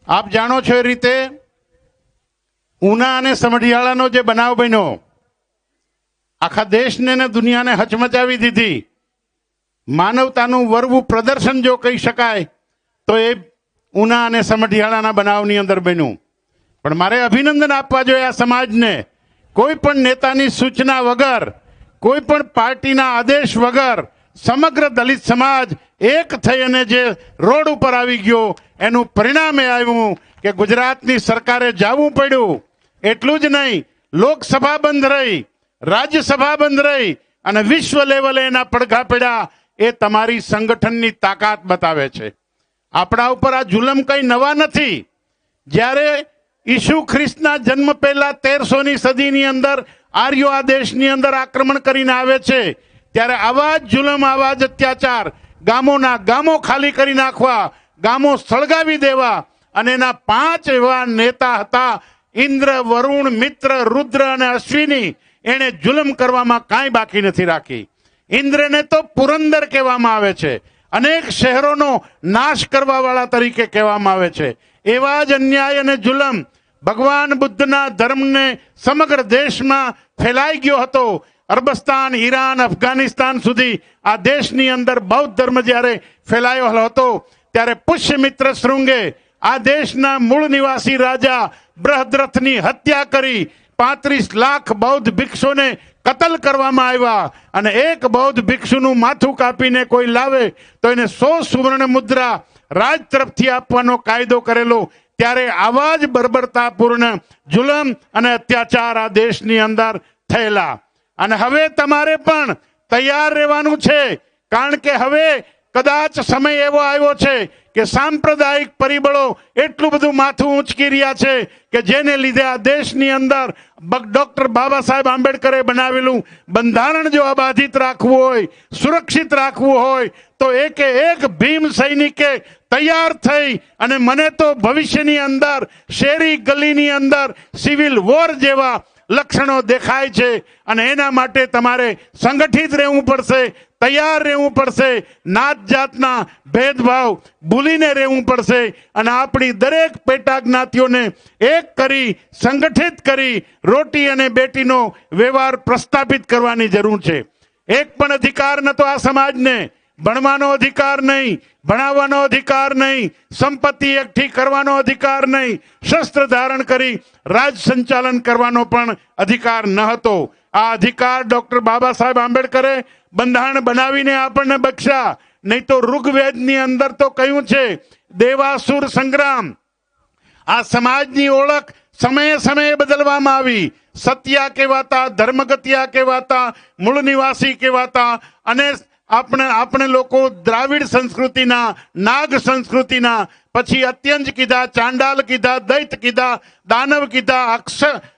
આપ જાણો છો એ રીતે ઉના અને સમઢિયાળાનો જે બનાવ બન્યો આખા દેશને ને દુનિયાને હચમચાવી દીધી. માનવતાનું વરવું પ્રદર્શન જો કહી શકાય તો એ ઉના અને સમઢિયાળાના બનાવની અંદર બન્યું. પણ મારે અભિનંદન આપવા જોઈએ આ સમાજને. કોઈ પણ નેતાની સૂચના વગર, કોઈ પણ પાર્ટીના આદેશ વગર સમગ્ર દલિત સમાજ એક થઈ અને જે રોડ ઉપર આવી ગયો એનું પરિણામ એ આવ્યું કે ગુજરાતની સરકારે જવું પડ્યું. એટલું જ નહીં, લોકસભા બંધ રહી, રાજ્યસભા બંધ રહી અને વિશ્વ લેવલે એના પડઘા પડ્યા. એ તમારી સંગઠનની તાકાત બતાવે છે. આપણા ઉપર આ જુલમ કઈ નવા નથી. જ્યારે ઈસુ ખ્રિસ્તના જન્મ પહેલા 1300ની સદીની અંદર આર્યો આ દેશની અંદર આક્રમણ કરીને આવે છે, ત્યારે આવા જ જુલમ, આવા જ અત્યાચાર, ગામોના ગામો ખાલી કરી નાખવા, ગામો સળગાવી દેવા, અને એના 5 એવા નેતા હતા, ઇન્દ્ર, વરુણ, મિત્ર, રુદ્ર અને અશ્વિની. એને જુલમ કરવામાં કાંઈ બાકી નથી રાખી. ઇન્દ્રને તો પુરંદર કહેવામાં આવે છે, અનેક શહેરોનો નાશ કરવા વાળા તરીકે કહેવામાં આવે છે. એવા જ અન્યાય અને જુલમ ભગવાન બુદ્ધના ધર્મને સમગ્ર દેશમાં ફેલાઈ ગયો હતો. અરબસ્તાન, ઈરાન, અફઘાનિસ્તાન સુધી આ દેશની અંદર બૌદ્ધ ધર્મ જ્યારે ફેલાયો હતો, ત્યારે પુષ્યમિત્ર શૃંગે આ દેશના મૂળ નિવાસી રાજા બૃહદ્રથની હત્યા કરી 35 લાખ બૌદ્ધ ભિક્ષુને કતલ કરવામાં આવ્યા. અને એક બૌદ્ધ ભિક્ષુનું માથું કાપીને કોઈ લાવે તો એને 100 સુવર્ણ મુદ્રા રાજ તરફથી આપવાનો કાયદો કરેલો. ત્યારે આવા જ બર્બરતાપૂર્ણ જુલમ અને અત્યાચાર આ દેશની અંદર થયેલા. અને હવે તમારે પણ તૈયાર રહેવાનું છે, કારણ કે હવે કદાચ સમય એવો આવ્યો છે કે સાંપ્રદાયિક પરિબળો એટલું બધું માથું ઊંચકી રહ્યા છે કે જેને લીધે આ દેશની અંદર ડોક્ટર બાબા સાહેબ આંબેડકરે બનાવેલું બંધારણ જો અબાધિત રાખવું હોય, સુરક્ષિત રાખવું હોય, તો એકે એક ભીમ સૈનિકે તૈયાર થઈ અને મને તો ભવિષ્યની અંદર શેરી ગલીની અંદર સિવિલ વોર જેવા લક્ષણો દેખાય છે. અને એના માટે તમારે સંગઠિત રહેવું પડશે, તૈયાર રહેવું પડશે, નાત જાતના ભેદભાવ ભૂલીને રહેવું પડશે અને આપણી દરેક પેટા જ્ઞાતિઓને એક કરી, સંગઠિત કરી રોટી અને બેટીનો વ્યવહાર પ્રસ્થાપિત કરવાની જરૂર છે. એક પણ અધિકાર નતો આ સમાજને. ભણવાનો અધિકાર નહીં, ભણાવવાનો અધિકાર નહીં, સંપત્તિ એકઠી કરવાનો અધિકાર નહીં, શસ્ત્ર ધારણ કરી રાજ સંચાલન કરવાનો પણ અધિકાર ન હતો. આ અધિકાર ડોક્ટર બાબા સાહેબ આંબેડકરે બંધારણ બનાવીને આપણને બખ્યા. નહીં તો ઋગ્વેદની અંદર તો કહ્યું છે દેવાસુર સંગ્રામ. આ સમાજની ઓળખ સમયે સમયે બદલવામાં આવી. સત્યા કહેવાતા, ધર્મગત્યા કહેવાતા, મૂળ નિવાસી કહેવાતા, અને આપણે લોકો દ્રાવિડ સંસ્કૃતિના, નાગ સંસ્કૃતિના, પછી અત્યંજ કીધા, ચાંડાલ કીધા, દૈત કીધા, દાનવ કીધા,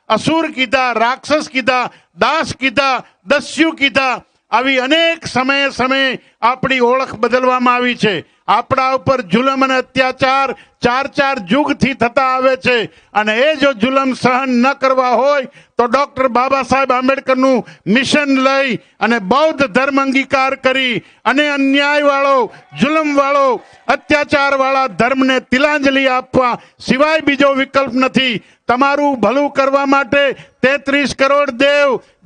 અસુર કીધા, રાક્ષસ કીધા, દાસ કીધા, દસ્યુ કીધા. આવી અનેક સમયે આપણી ઓળખ બદલવામાં આવી છે. આપણા ઉપર જુલમ અને અત્યાચાર 4 યુગથી થતા આવે છે. અને એ જો જુલમ સહન ન કરવા હોય તો ડોક્ટર બાબા સાહેબ આંબેડકરનું મિશન લઈ અને બૌદ્ધ ધર્મ અંગીકાર કરી અને અન્યાય વાળો, જુલમ વાળો, અત્યાચાર વાળા ધર્મને તિલાંજલિ આપવા સિવાય બીજો વિકલ્પ નથી. તમારું ભલું કરવા માટે 33 કરોડ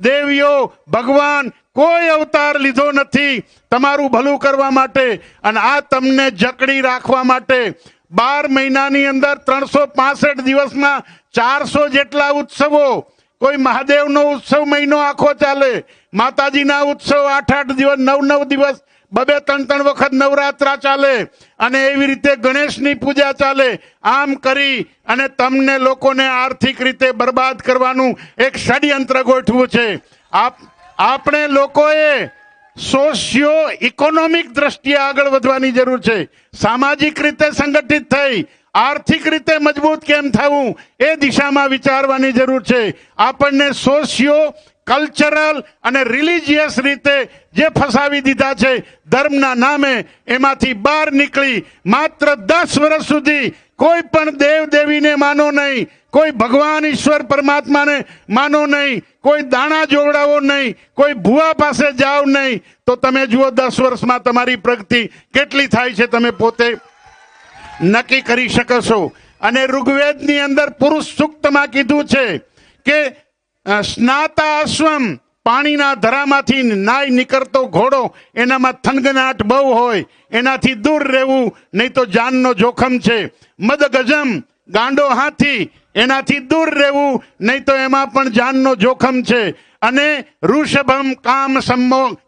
દેવીઓ, ભગવાન કોઈ અવતાર લીધો નથી તમારું ભલું કરવા માટે. અને આ તમને જકડી રાખવા માટે 12 મહિનાની અંદર 365 દિવસમાં 400 જેટલા ઉત્સવો. કોઈ મહાદેવનો ઉત્સવ મહિનો આખો ચાલે, માતાજીના ઉત્સવ 8 દિવસ, 9 દિવસ, 2-3 વખત નવરાત્રા ચાલે, અને એવી રીતે ગણેશની પૂજા ચાલે. આમ કરી અને તમને લોકોને આર્થિક રીતે બરબાદ કરવાનું એક ષડયંત્ર ગોઠવું છે. આપણે લોકોએ સોશિયો ઇકોનોમિક દ્રષ્ટિએ આગળ વધવાની જરૂર છે. સામાજિક રીતે સંગઠિત થઈ આર્થિક રીતે મજબૂત કેમ થવું એ દિશામાં વિચારવાની જરૂર છે. આપણને સોશિયો કલ્ચરલ અને રિલિજિયસ રીતે જે ફસાવી દીધા છે ધર્મના નામે, એમાંથી બહાર નીકળી માત્ર 10 વર્ષ સુધી કોઈ પણ દેવ દેવીને માનો નહીં, કોઈ ભગવાન ઈશ્વર પરમાત્માને માનો નહીં, કોઈ દાણા જોવડાવો નહીં, કોઈ ભુવા પાસે જાઓ નહીં, તો તમે જુઓ 10 વર્ષમાં તમારી પ્રગતિ કેટલી થાય છે તમે પોતે નક્કી કરી શકો છો. અને ઋગ્વેદની અંદર પુરુષ સૂક્તમાં કીધું છે કે સ્નાતા અશ્વમ, પાણીના ધરામાંથી નાઈ નીકળતો ઘોડો, એનામાં થનગનાટ બહુ હોય, એનાથી દૂર રહેવું, નહીં તો જાનનો જોખમ છે. મદગજમ, ગાંડો હાથી, એનાથી દૂર રહેવું, નહીં તો એમાં પણ જાનનો જોખમ છે. અને ઋષભમ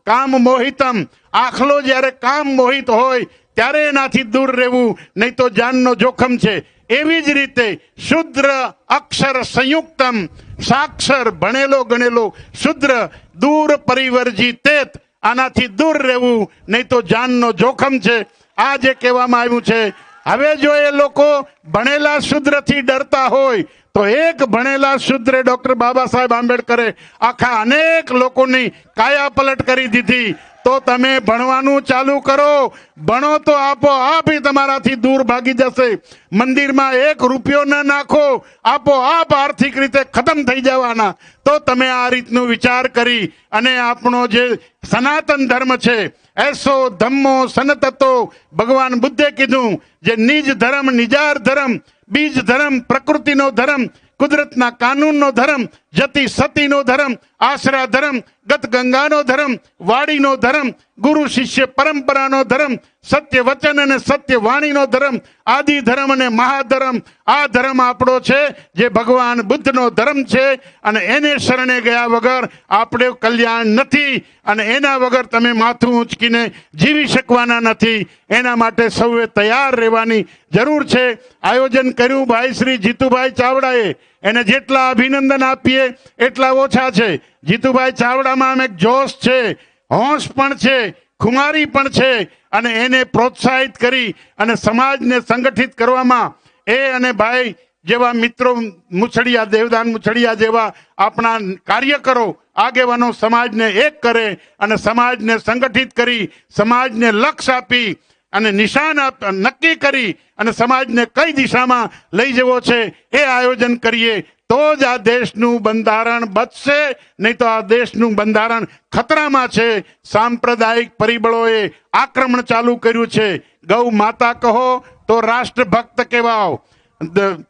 કામ મોહિતમ, આખલો જ્યારે કામ મોહિત હોય ત્યારે એનાથી દૂર રહેવું, નહીં તો જાનનો જોખમ છે. એવી જ રીતે શુદ્ર અક્ષર સંયુક્તમ, સાક્ષર ભણેલો ગણેલો શુદ્ર દૂર પરિવર્જિતેત, આનાથી દૂર રહેવું, નહીં તો જાનનો જોખમ છે. આ જે કહેવામાં આવ્યું છે, હવે જો એ લોકો ભણેલા શુદ્રથી ડરતા હોય તો એક ભણેલા શુદ્રે ડોક્ટર બાબા સાહેબ આંબેડકરે આખા અનેક લોકોની કાયા પલટ કરી દીધી. તો તમે ભણવાનું ચાલુ કરો, ભણો તો આપોઆપ તમારાથી દૂર ભાગી જશે. મંદિરમાં 1 રૂપિયો ન નાખો, આપોઆપ આર્થિક રીતે ખતમ થઈ જવાના. તો તમે આ રીતનું વિચાર કરી અને આપણો જે સનાતન ધર્મ છે, એસો ધમ્મો સનતતો, ભગવાન બુદ્ધે કીધું, જે નિજ ધર્મ નિજાર ધર્મ, બીજ ધર્મ પ્રકૃતિનો ધર્મ, કુદરતના કાનૂનનો ધર્મ, જતી સતીનો ધર્મ, આશરા ધર્મ, ગત ગંગાનો ધર્મ, વાડીનો ધર્મ, ગુરુ શિષ્ય પરંપરાનો ધર્મ, સત્ય વચન અને સત્ય વાણીનો ધર્મ, આદિ ધર્મ અને મહાધર્મ. આ ધર્મ આપણો છે, જે ભગવાન બુદ્ધનો ધર્મ છે. અને એને શરણે ગયા વગર આપણે કલ્યાણ નથી, અને એના વગર તમે માથું ઊંચકીને જીવી શકવાના નથી. એના માટે સૌએ તૈયાર રહેવાની જરૂર છે. આયોજન કર્યું ભાઈ શ્રી જીતુભાઈ ચાવડાએ, એને જેટલા અભિનંદન આપીએ એટલા ઓછા છે. જીતુભાઈ ચાવડામાં એક જોશ છે, હોશ પણ છે, ખુમારી પણ છે. અને એને પ્રોત્સાહિત કરી અને સમાજને સંગઠિત કરવામાં એ અને ભાઈ જેવા મિત્રો, મુછડિયા, દેવદાન મુછડિયા જેવા આપણા કાર્યકરો, આગેવાનો સમાજને એક કરે અને સમાજને સંગઠિત કરી, સમાજને લક્ષ્ય આપી અને નિશાન નક્કી કરી અને સમાજને કઈ દિશામાં લઈ જવો છે એ આયોજન કરીએ તો જ આ દેશનું બંધારણ બચશે. નહીં તો આ દેશનું બંધારણ ખતરામાં છે. સાંપ્રદાયિક પરિબળોએ આક્રમણ ચાલુ કર્યું છે. ગૌ માતા કહો તો રાષ્ટ્રભક્ત કહેવાઓ,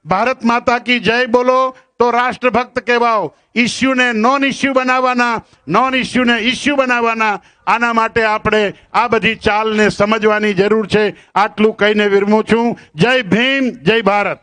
ભારત માતા કી જય બોલો તો રાષ્ટ્રભક્ત કહેવાઓ. ઇસ્યુને નોન ઇસ્યુ બનાવવાના, નોન ઇસ્યુને ઇસ્યુ બનાવવાના. આના માટે આપણે આ બધી ચાલને સમજવાની જરૂર છે. આટલું કહીને વિરમું છું. જય ભીમ, જય ભારત.